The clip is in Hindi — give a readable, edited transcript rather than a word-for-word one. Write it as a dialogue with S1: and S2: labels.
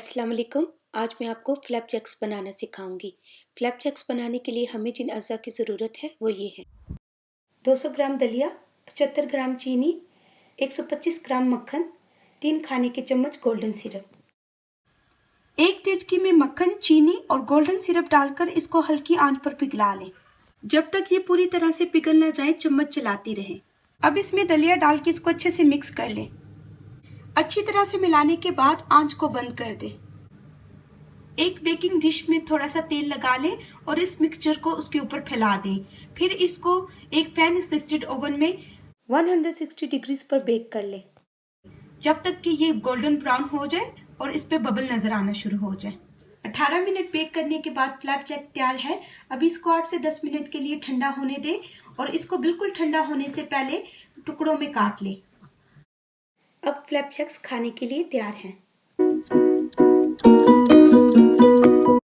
S1: अस्सलाम वालेकुम। आज मैं आपको फ्लैपजैक्स बनाना सिखाऊंगी। फ्लैपजैक्स बनाने के लिए हमें जिन अज़ा की ज़रूरत है वो ये हैं। 200 ग्राम दलिया, 75 ग्राम चीनी, 125 ग्राम मक्खन, 3 खाने के चम्मच गोल्डन सिरप। एक देचकी में मक्खन, चीनी और गोल्डन सिरप डालकर इसको हल्की आंच पर पिघला लें। जब तक ये पूरी तरह से पिघल न जाए चम्मच चलाती रहें। अब इसमें दलिया डाल के इसको अच्छे से मिक्स कर लें। अच्छी तरह से मिलाने के बाद आंच को बंद कर दें। एक बेकिंग डिश में थोड़ा सा तेल लगा लें और इस मिक्सचर को उसके ऊपर फैला दें। फिर इसको एक फैन असिस्टेड ओवन में 160 डिग्रीज पर बेक कर लें जब तक कि ये गोल्डन ब्राउन हो जाए और इस पे बबल नजर आना शुरू हो जाए। 18 मिनट बेक करने के बाद फ्लैपजैक तैयार है। अभी इसको 8 से 10 मिनट के लिए ठंडा होने दें और इसको बिल्कुल ठंडा होने से पहले टुकड़ों में काट लें। अब फ्लैपजैक्स खाने के लिए तैयार हैं।